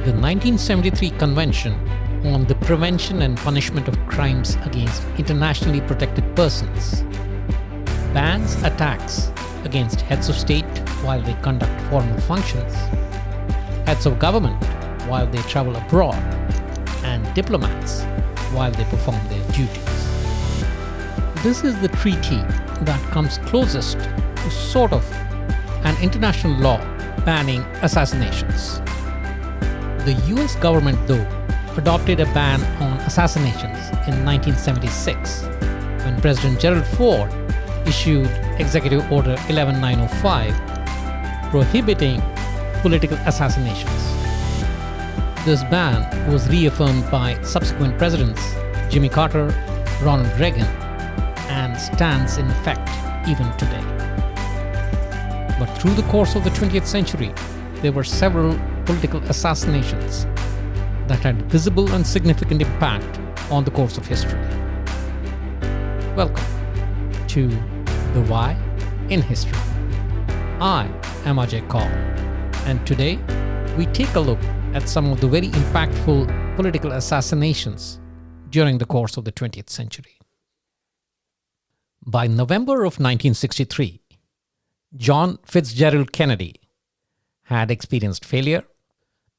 The 1973 Convention on the Prevention and Punishment of Crimes Against Internationally Protected Persons bans attacks against heads of state while they conduct formal functions, heads of government while they travel abroad, and diplomats while they perform their duties. This is the treaty that comes closest to sort of an international law banning assassinations. The US government, though, adopted a ban on assassinations in 1976 when President Gerald Ford issued Executive Order 11905 prohibiting political assassinations. This ban was reaffirmed by subsequent presidents Jimmy Carter, Ronald Reagan, and stands in effect even today. But through the course of the 20th century, there were several political assassinations that had visible and significant impact on the course of history. Welcome to The Why in History. I am Ajay Kaul, and today we take a look at some of the very impactful political assassinations during the course of the 20th century. By November of 1963, John Fitzgerald Kennedy had experienced failure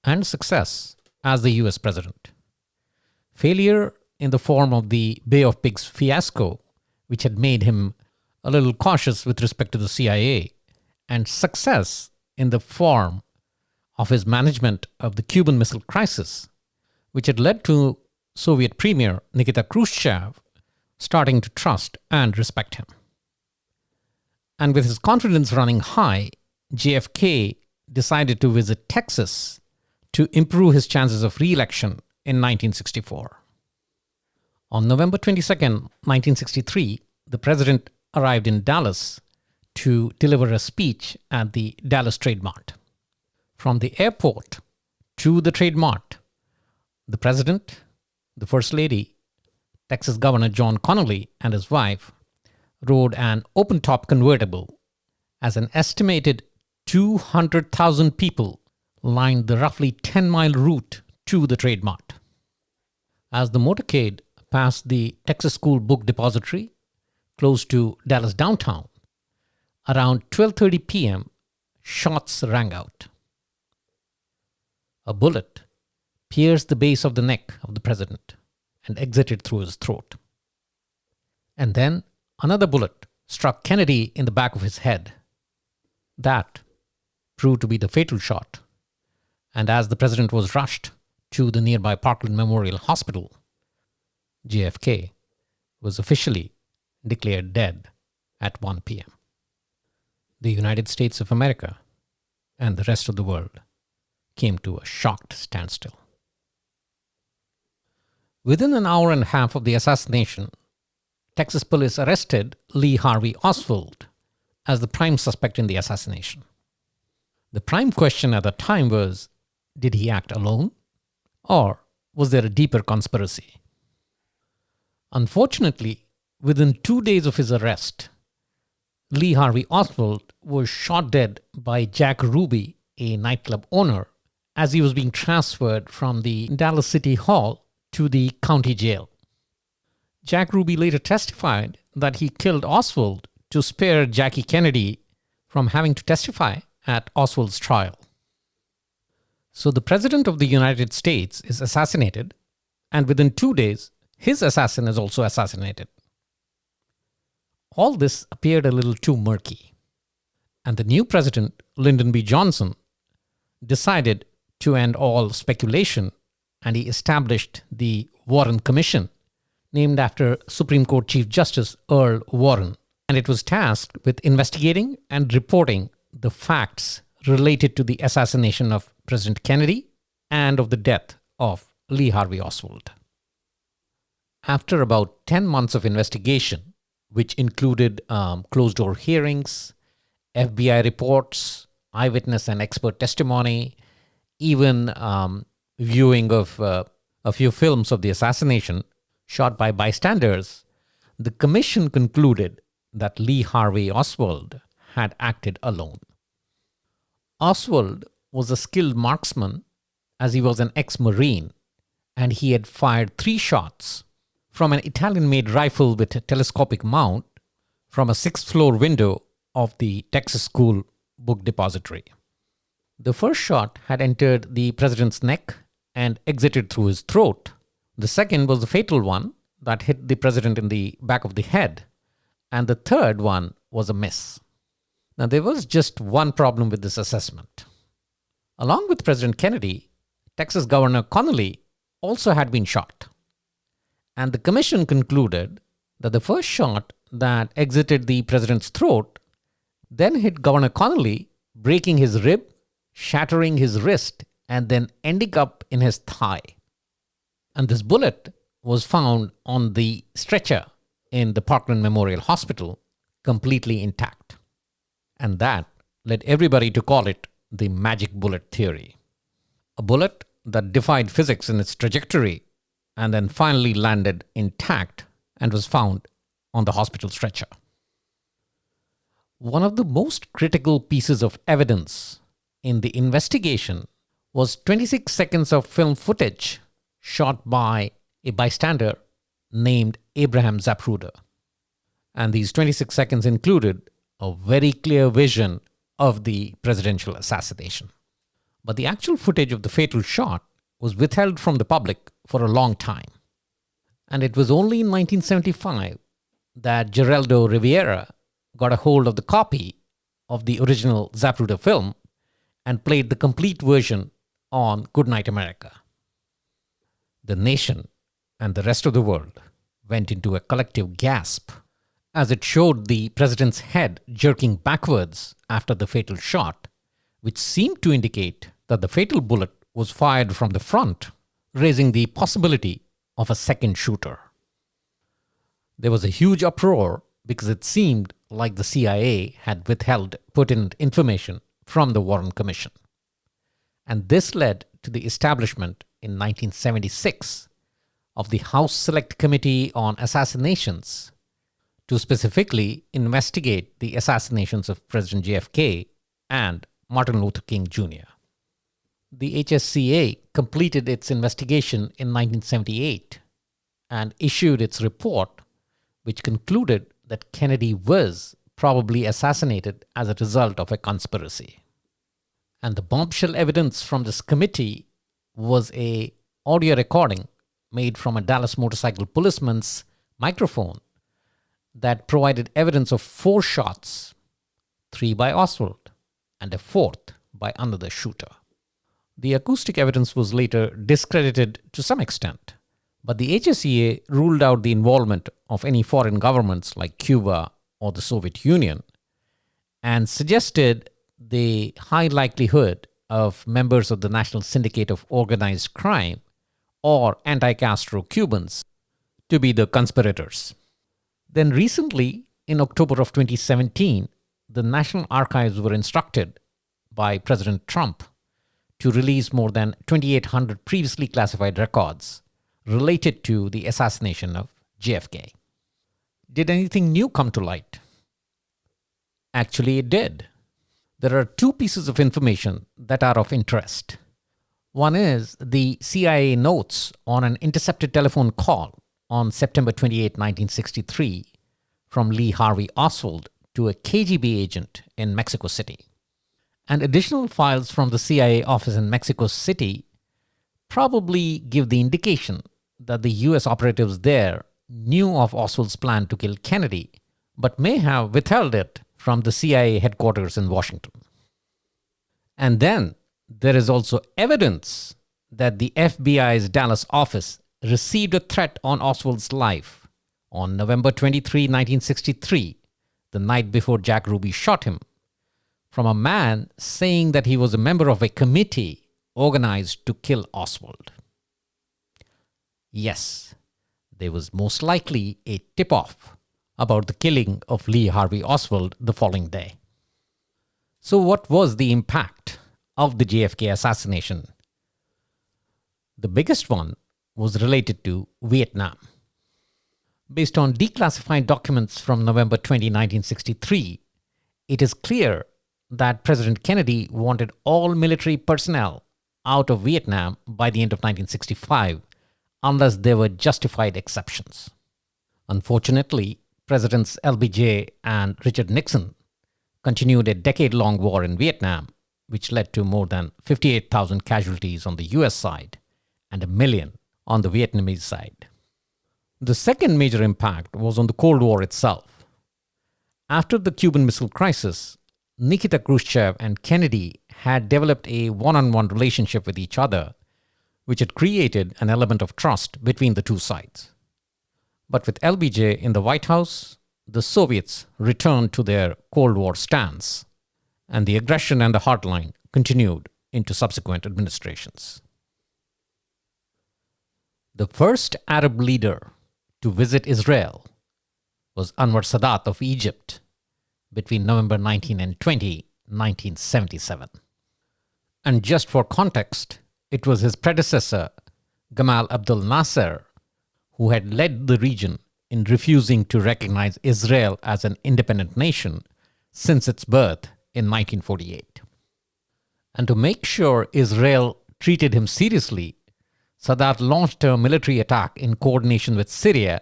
and success as the US president. Failure in the form of the Bay of Pigs fiasco, which had made him a little cautious with respect to the CIA, and success in the form of his management of the Cuban Missile Crisis, which had led to Soviet Premier Nikita Khrushchev starting to trust and respect him. And with his confidence running high, JFK decided to visit Texas to improve his chances of re-election in 1964. On November 22, 1963, the president arrived in Dallas to deliver a speech at the Dallas Trade Mart. From the airport to the Trade Mart, the president, the First Lady, Texas Governor John Connally, and his wife rode an open-top convertible as an estimated 200,000 people lined the roughly 10-mile route to the Trade Mart. As the motorcade passed the Texas School Book Depository, close to Dallas downtown, around 12:30 p.m., shots rang out. A bullet pierced the base of the neck of the president and exited through his throat. And then another bullet struck Kennedy in the back of his head. That proved to be the fatal shot, and as the president was rushed to the nearby Parkland Memorial Hospital, JFK was officially declared dead at 1 p.m. The United States of America and the rest of the world came to a shocked standstill. Within an hour and a half of the assassination, Texas police arrested Lee Harvey Oswald as the prime suspect in the assassination. The prime question at the time was, did he act alone, or was there a deeper conspiracy? Unfortunately, within 2 days of his arrest, Lee Harvey Oswald was shot dead by Jack Ruby, a nightclub owner, as he was being transferred from the Dallas City Hall to the county jail. Jack Ruby later testified that he killed Oswald to spare Jackie Kennedy from having to testify at Oswald's trial. So the President of the United States is assassinated, and within 2 days, his assassin is also assassinated. All this appeared a little too murky, and the new president, Lyndon B. Johnson, decided to end all speculation, and he established the Warren Commission, named after Supreme Court Chief Justice Earl Warren, and it was tasked with investigating and reporting the facts related to the assassination of President Kennedy and of the death of Lee Harvey Oswald. After about 10 months of investigation, which included closed-door hearings, FBI reports, eyewitness and expert testimony, even viewing of a few films of the assassination shot by bystanders, the commission concluded that Lee Harvey Oswald had acted alone. Oswald was a skilled marksman as he was an ex-Marine and he had fired 3 shots from an Italian-made rifle with a telescopic mount from a 6th-floor window of the Texas School Book Depository. The first shot had entered the president's neck and exited through his throat. The second was the fatal one that hit the president in the back of the head. And the third one was a miss. Now, there was just one problem with this assessment. Along with President Kennedy, Texas Governor Connally also had been shot. And the commission concluded that the first shot that exited the president's throat then hit Governor Connally, breaking his rib, shattering his wrist, and then ending up in his thigh. And this bullet was found on the stretcher in the Parkland Memorial Hospital, completely intact. And that led everybody to call it the magic bullet theory. A bullet that defied physics in its trajectory and then finally landed intact and was found on the hospital stretcher. One of the most critical pieces of evidence in the investigation was 26 seconds of film footage shot by a bystander named Abraham Zapruder. And these 26 seconds included a very clear vision of the presidential assassination. But the actual footage of the fatal shot was withheld from the public for a long time. And it was only in 1975 that Geraldo Rivera got a hold of the copy of the original Zapruder film and played the complete version on Goodnight America. The nation and the rest of the world went into a collective gasp as it showed the president's head jerking backwards after the fatal shot, which seemed to indicate that the fatal bullet was fired from the front, raising the possibility of a second shooter. There was a huge uproar because it seemed like the CIA had withheld pertinent information from the Warren Commission. And this led to the establishment in 1976 of the House Select Committee on Assassinations to specifically investigate the assassinations of President JFK and Martin Luther King Jr. The HSCA completed its investigation in 1978 and issued its report, which concluded that Kennedy was probably assassinated as a result of a conspiracy. And the bombshell evidence from this committee was an audio recording made from a Dallas motorcycle policeman's microphone that provided evidence of 4 shots, 3 by Oswald and a 4th by another shooter. The acoustic evidence was later discredited to some extent, but the HSCA ruled out the involvement of any foreign governments like Cuba or the Soviet Union and suggested the high likelihood of members of the National Syndicate of Organized Crime or anti-Castro Cubans to be the conspirators. Then recently, in October of 2017, the National Archives were instructed by President Trump to release more than 2,800 previously classified records related to the assassination of JFK. Did anything new come to light? Actually, it did. There are 2 pieces of information that are of interest. One is the CIA notes on an intercepted telephone call on September 28, 1963, from Lee Harvey Oswald to a KGB agent in Mexico City. And additional files from the CIA office in Mexico City probably give the indication that the US operatives there knew of Oswald's plan to kill Kennedy, but may have withheld it from the CIA headquarters in Washington. And then there is also evidence that the FBI's Dallas office received a threat on Oswald's life on November 23, 1963, the night before Jack Ruby shot him, from a man saying that he was a member of a committee organized to kill Oswald. Yes, there was most likely a tip-off about the killing of Lee Harvey Oswald the following day. So what was the impact of the JFK assassination? The biggest one was related to Vietnam. Based on declassified documents from November 20, 1963, it is clear that President Kennedy wanted all military personnel out of Vietnam by the end of 1965, unless there were justified exceptions. Unfortunately, Presidents LBJ and Richard Nixon continued a decade-long war in Vietnam, which led to more than 58,000 casualties on the US side and 1 million on the Vietnamese side. The second major impact was on the Cold War itself. After the Cuban Missile Crisis, Nikita Khrushchev and Kennedy had developed a one-on-one relationship with each other, which had created an element of trust between the two sides. But with LBJ in the White House, the Soviets returned to their Cold War stance, and the aggression and the hardline continued into subsequent administrations. The first Arab leader to visit Israel was Anwar Sadat of Egypt between November 19 and 20, 1977. And just for context, it was his predecessor, Gamal Abdel Nasser, who had led the region in refusing to recognize Israel as an independent nation since its birth in 1948. And to make sure Israel treated him seriously, Sadat launched a military attack in coordination with Syria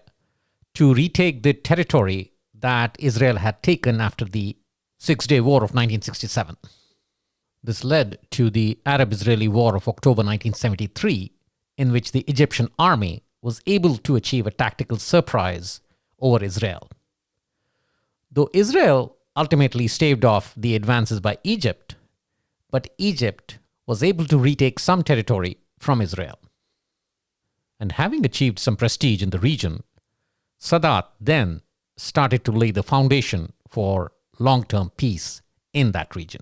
to retake the territory that Israel had taken after the Six-Day War of 1967. This led to the Arab-Israeli War of October 1973, in which the Egyptian army was able to achieve a tactical surprise over Israel. Though Israel ultimately staved off the advances by Egypt, but Egypt was able to retake some territory from Israel. And having achieved some prestige in the region, Sadat then started to lay the foundation for long-term peace in that region.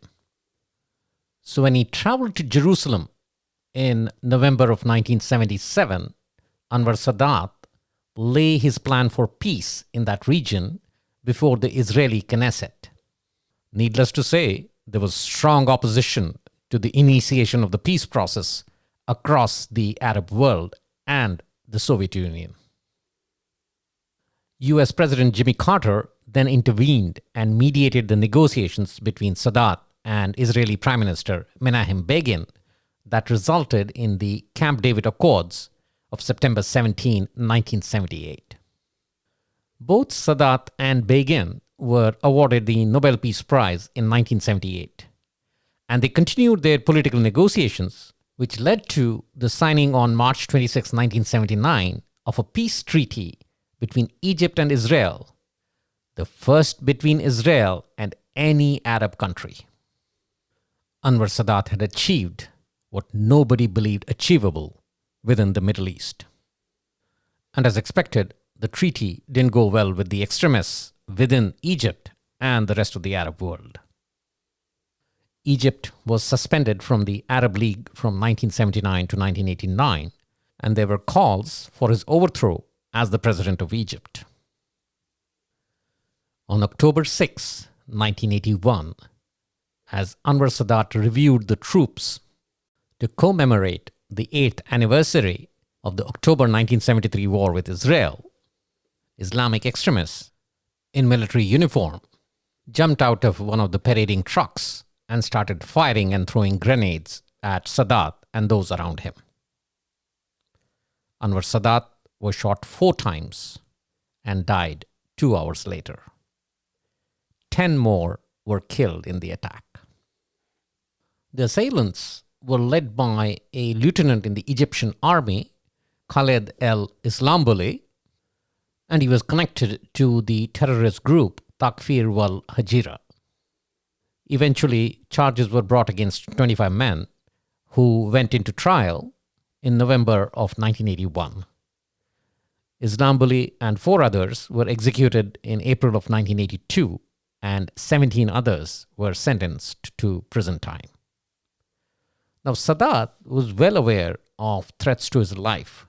So when he traveled to Jerusalem in November of 1977, Anwar Sadat lay his plan for peace in that region before the Israeli Knesset. Needless to say, there was strong opposition to the initiation of the peace process across the Arab world and the Soviet Union. US President Jimmy Carter then intervened and mediated the negotiations between Sadat and Israeli Prime Minister Menachem Begin that resulted in the Camp David Accords of September 17, 1978. Both Sadat and Begin were awarded the Nobel Peace Prize in 1978, and they continued their political negotiations, which led to the signing on March 26, 1979, of a peace treaty between Egypt and Israel, the first between Israel and any Arab country. Anwar Sadat had achieved what nobody believed achievable within the Middle East. And as expected, the treaty didn't go well with the extremists within Egypt and the rest of the Arab world. Egypt was suspended from the Arab League from 1979 to 1989, and there were calls for his overthrow as the president of Egypt. On October 6, 1981, as Anwar Sadat reviewed the troops to commemorate the 8th anniversary of the October 1973 war with Israel, Islamic extremists in military uniform jumped out of one of the parading trucks and started firing and throwing grenades at Sadat and those around him. Anwar Sadat was shot 4 times and died 2 hours later. 10 more were killed in the attack. The assailants were led by a lieutenant in the Egyptian army, Khaled el-Islambouli, and he was connected to the terrorist group Takfir wal Hajira. Eventually, charges were brought against 25 men who went into trial in November of 1981. Islambouli and 4 others were executed in April of 1982, and 17 others were sentenced to prison time. Now, Sadat was well aware of threats to his life,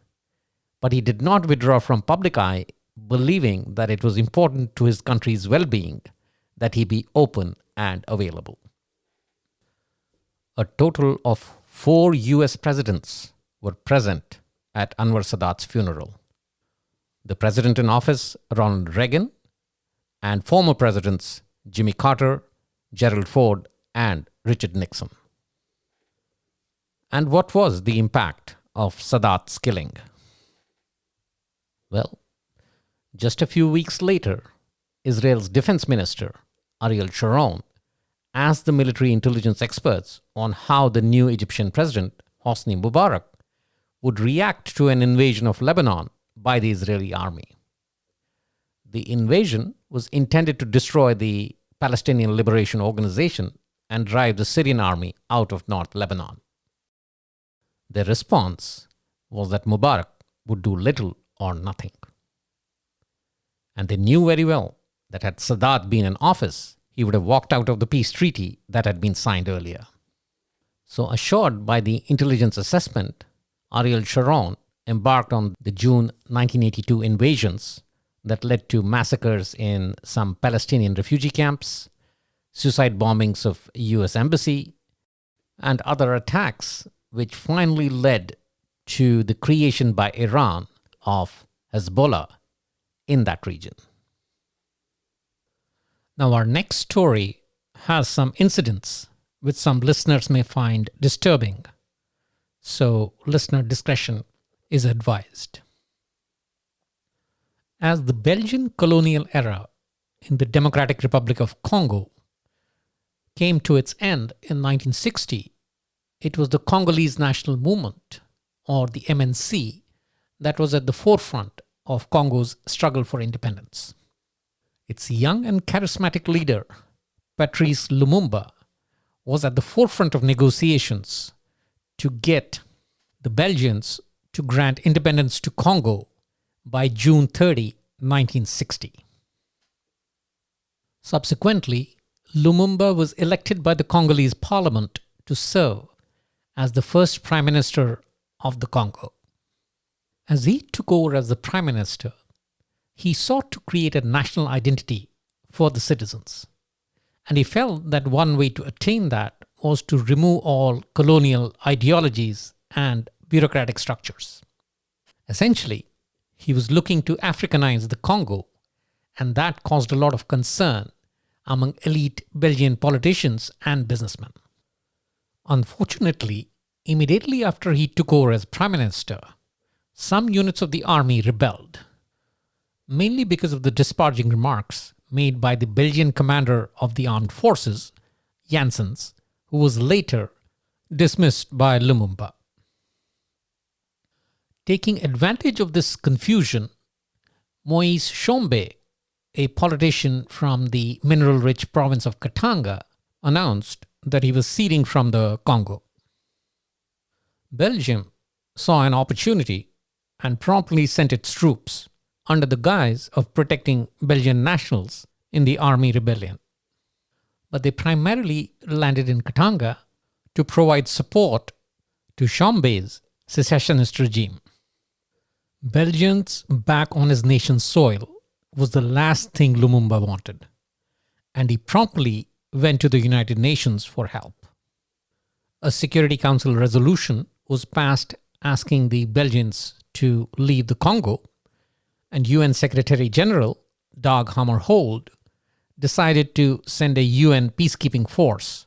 but he did not withdraw from public eye, believing that it was important to his country's well-being that he be open and available. A total of 4 US presidents were present at Anwar Sadat's funeral. The president in office, Ronald Reagan, and former presidents Jimmy Carter, Gerald Ford, and Richard Nixon. And what was the impact of Sadat's killing? Well, just a few weeks later, Israel's defense minister, Ariel Sharon, asked the military intelligence experts on how the new Egyptian president, Hosni Mubarak, would react to an invasion of Lebanon by the Israeli army. The invasion was intended to destroy the Palestinian Liberation Organization and drive the Syrian army out of North Lebanon. Their response was that Mubarak would do little or nothing. And they knew very well that had Sadat been in office, he would have walked out of the peace treaty that had been signed earlier. So, assured by the intelligence assessment, Ariel Sharon embarked on the June 1982 invasions that led to massacres in some Palestinian refugee camps, suicide bombings of US embassy, and other attacks which finally led to the creation by Iran of Hezbollah in that region. Now, our next story has some incidents which some listeners may find disturbing, so listener discretion is advised. As the Belgian colonial era in the Democratic Republic of Congo came to its end in 1960, it was the Congolese National Movement, or the MNC, that was at the forefront of Congo's struggle for independence. Its young and charismatic leader, Patrice Lumumba, was at the forefront of negotiations to get the Belgians to grant independence to Congo by June 30, 1960. Subsequently, Lumumba was elected by the Congolese parliament to serve as the first prime minister of the Congo. As he took over as the prime minister, he sought to create a national identity for the citizens. And he felt that one way to attain that was to remove all colonial ideologies and bureaucratic structures. Essentially, he was looking to Africanize the Congo, and that caused a lot of concern among elite Belgian politicians and businessmen. Unfortunately, immediately after he took over as prime minister, some units of the army rebelled, mainly because of the disparaging remarks made by the Belgian commander of the armed forces, Janssens, who was later dismissed by Lumumba. Taking advantage of this confusion, Moise Tshombe, a politician from the mineral-rich province of Katanga, announced that he was ceding from the Congo. Belgium saw an opportunity and promptly sent its troops under the guise of protecting Belgian nationals in the army rebellion. But they primarily landed in Katanga to provide support to Tshombe's secessionist regime. Belgians back on his nation's soil was the last thing Lumumba wanted, and he promptly went to the United Nations for help. A Security Council resolution was passed asking the Belgians to leave the Congo, and UN Secretary General Dag Hammarskjöld decided to send a UN peacekeeping force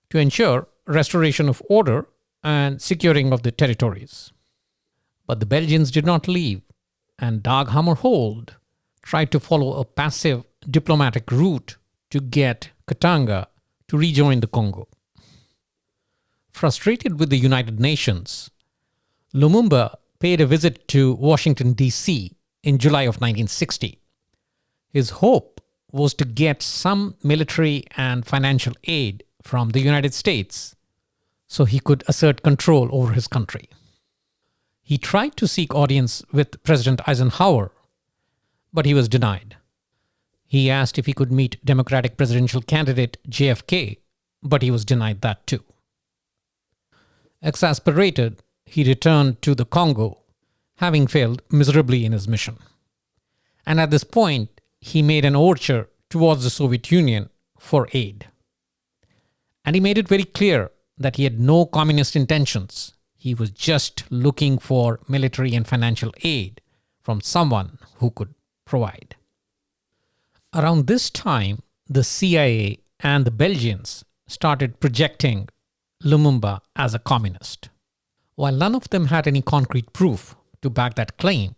to ensure restoration of order and securing of the territories. But the Belgians did not leave, and Dag Hammarskjöld tried to follow a passive diplomatic route to get Katanga to rejoin the Congo. Frustrated with the United Nations, Lumumba paid a visit to Washington, D.C. in July of 1960. His hope was to get some military and financial aid from the United States so he could assert control over his country. He tried to seek audience with President Eisenhower, but he was denied. He asked if he could meet Democratic presidential candidate JFK, but he was denied that too. Exasperated, he returned to the Congo, having failed miserably in his mission. And at this point, he made an overture towards the Soviet Union for aid. And he made it very clear that he had no communist intentions. He was just looking for military and financial aid from someone who could provide. Around this time, the CIA and the Belgians started projecting Lumumba as a communist. While none of them had any concrete proof to back that claim,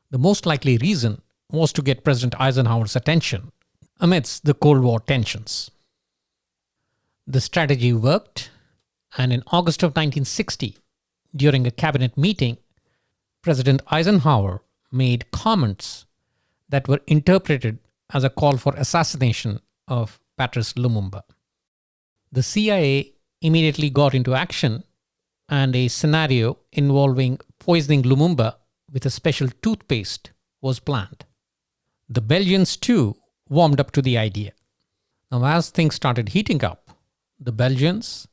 the most likely reason was to get President Eisenhower's attention amidst the Cold War tensions. The strategy worked, and in August of 1960, during a cabinet meeting, President Eisenhower made comments that were interpreted as a call for assassination of Patrice Lumumba. The CIA immediately got into action, and a scenario involving poisoning Lumumba with a special toothpaste was planned. The Belgians too warmed up to the idea. Now, as things started heating up, the Belgians,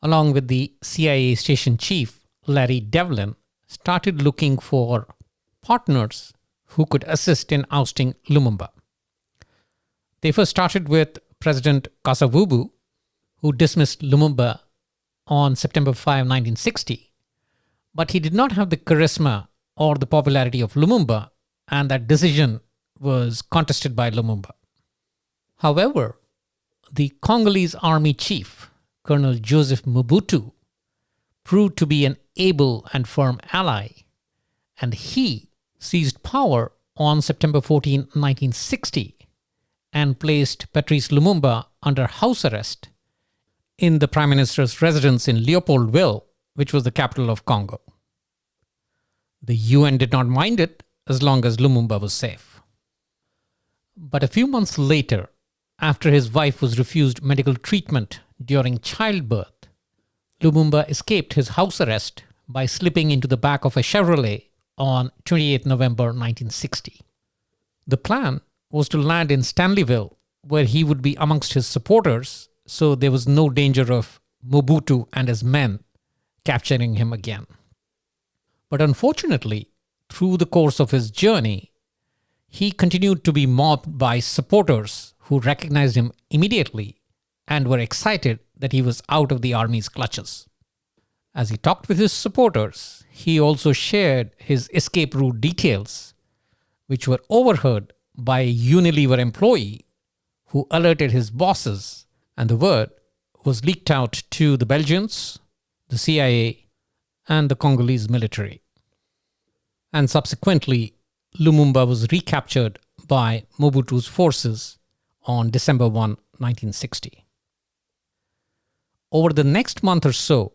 along with the CIA station chief Larry Devlin, started looking for partners who could assist in ousting Lumumba. They first started with President Kasavubu, who dismissed Lumumba on September 5, 1960, but he did not have the charisma or the popularity of Lumumba, and that decision was contested by Lumumba. However, the Congolese army chief, Colonel Joseph Mobutu, proved to be an able and firm ally, and he seized power on September 14, 1960, and placed Patrice Lumumba under house arrest in the Prime Minister's residence in Leopoldville, which was the capital of Congo. The UN did not mind it as long as Lumumba was safe. But a few months later, after his wife was refused medical treatment during childbirth, Lumumba escaped his house arrest by slipping into the back of a Chevrolet on 28 November 1960. The plan was to land in Stanleyville, where he would be amongst his supporters, so there was no danger of Mobutu and his men capturing him again. But unfortunately, through the course of his journey, he continued to be mobbed by supporters who recognized him immediately and were excited that he was out of the army's clutches. As he talked with his supporters, he also shared his escape route details, which were overheard by a Unilever employee who alerted his bosses, and the word was leaked out to the Belgians, the CIA, and the Congolese military. And subsequently, Lumumba was recaptured by Mobutu's forces on December 1, 1960. Over the next month or so,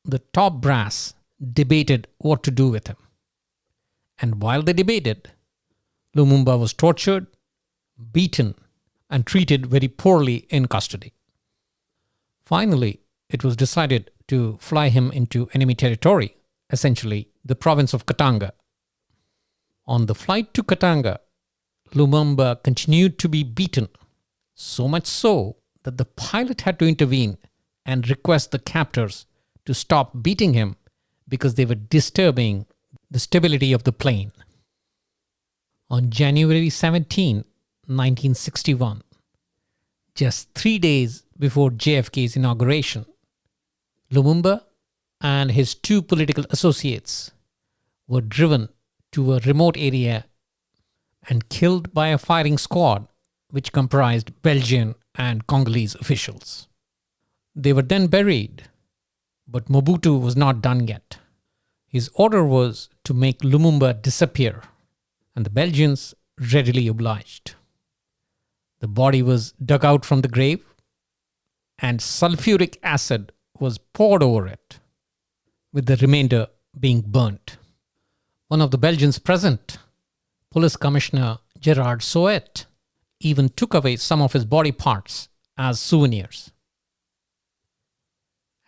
the top brass debated what to do with him. And while they debated, Lumumba was tortured, beaten, and treated very poorly in custody. Finally, it was decided to fly him into enemy territory, essentially the province of Katanga. On the flight to Katanga, Lumumba continued to be beaten, so much so that the pilot had to intervene and request the captors to stop beating him because they were disturbing the stability of the plane. On January 17, 1961, just 3 days before JFK's inauguration, Lumumba and his two political associates were driven to a remote area and killed by a firing squad which comprised Belgian and Congolese officials. They were then buried, but Mobutu was not done yet. His order was to make Lumumba disappear, and the Belgians readily obliged. The body was dug out from the grave, and sulfuric acid was poured over it, with the remainder being burnt. One of the Belgians present, Police Commissioner Gerard Soet, even took away some of his body parts as souvenirs.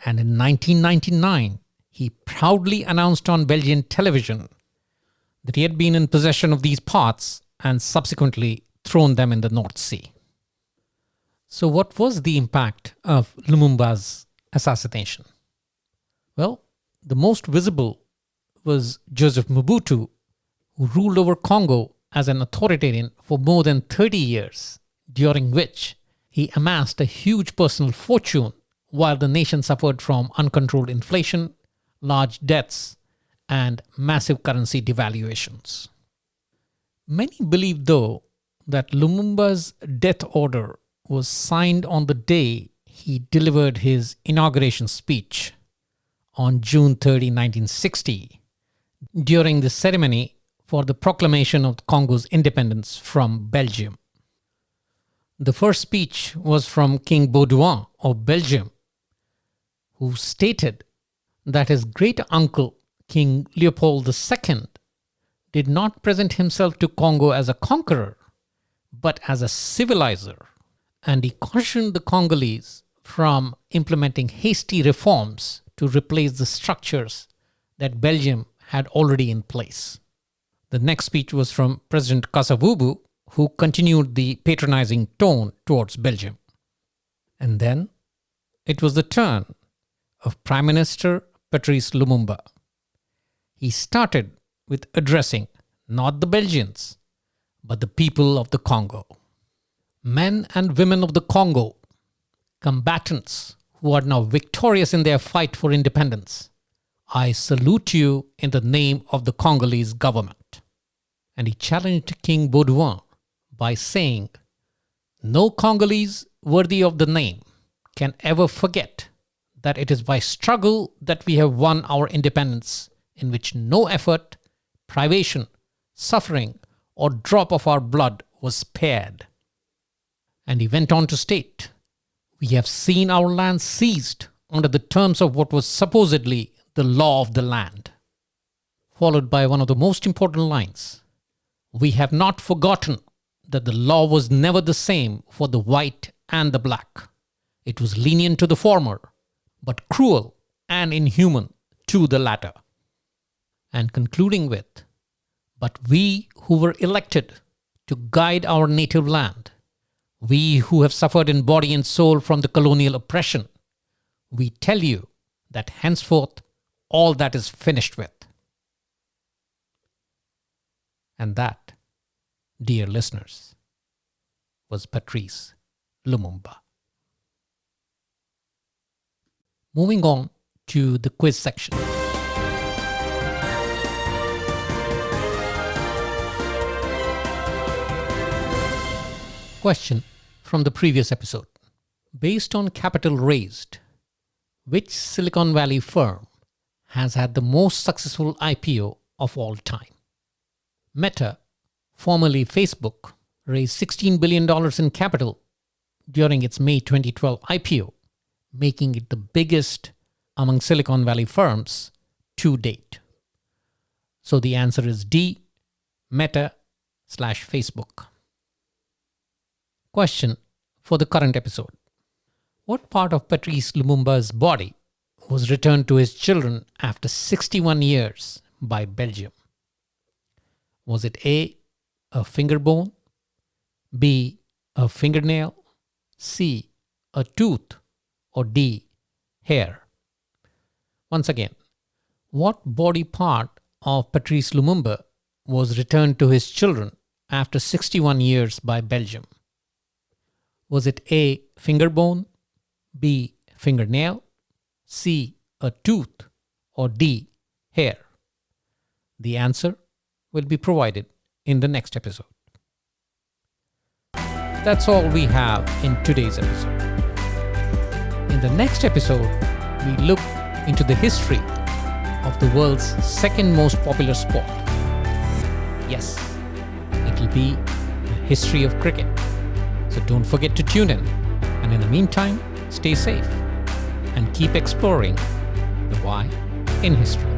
And in 1999, he proudly announced on Belgian television that he had been in possession of these parts and subsequently thrown them in the North Sea. So what was the impact of Lumumba's assassination? Well, the most visible was Joseph Mobutu, who ruled over Congo as an authoritarian for more than 30 years, during which he amassed a huge personal fortune while the nation suffered from uncontrolled inflation, large debts, and massive currency devaluations. Many believe, though, that Lumumba's death order was signed on the day he delivered his inauguration speech on June 30, 1960, during the ceremony for the proclamation of Congo's independence from Belgium. The first speech was from King Baudouin of Belgium, who stated that his great uncle, King Leopold II, did not present himself to Congo as a conqueror, but as a civilizer. And he cautioned the Congolese from implementing hasty reforms to replace the structures that Belgium had already in place. The next speech was from President Kasavubu, who continued the patronizing tone towards Belgium. And then it was the turn of Prime Minister Patrice Lumumba. He started with addressing not the Belgians, but the people of the Congo. Men and women of the Congo, combatants who are now victorious in their fight for independence, I salute you in the name of the Congolese government. And he challenged King Baudouin by saying, no Congolese worthy of the name can ever forget that it is by struggle that we have won our independence, in which no effort, privation, suffering, or drop of our blood was spared. And he went on to state, we have seen our land seized under the terms of what was supposedly the law of the land. Followed by one of the most important lines, we have not forgotten that the law was never the same for the white and the black. It was lenient to the former, but cruel and inhuman to the latter. And concluding with, but we who were elected to guide our native land, we who have suffered in body and soul from the colonial oppression, we tell you that henceforth all that is finished with. And that, dear listeners, was Patrice Lumumba. Moving on to the quiz section. Question from the previous episode. Based on capital raised, which Silicon Valley firm has had the most successful IPO of all time? Meta, formerly Facebook, raised $16 billion in capital during its May 2012 IPO, making it the biggest among Silicon Valley firms to date. So the answer is D, Meta/Facebook. Question for the current episode. What part of Patrice Lumumba's body was returned to his children after 61 years by Belgium? Was it A, a finger bone, B, a fingernail, C, a tooth, or D, hair? Once again, what body part of Patrice Lumumba was returned to his children after 61 years by Belgium? Was it A, finger bone, B, fingernail, C, a tooth, or D, hair? The answer will be provided in the next episode. That's all we have in today's episode. In the next episode, we look into the history of the world's second most popular sport. Yes, it will be the history of cricket. So don't forget to tune in. And in the meantime, stay safe and keep exploring the why in history.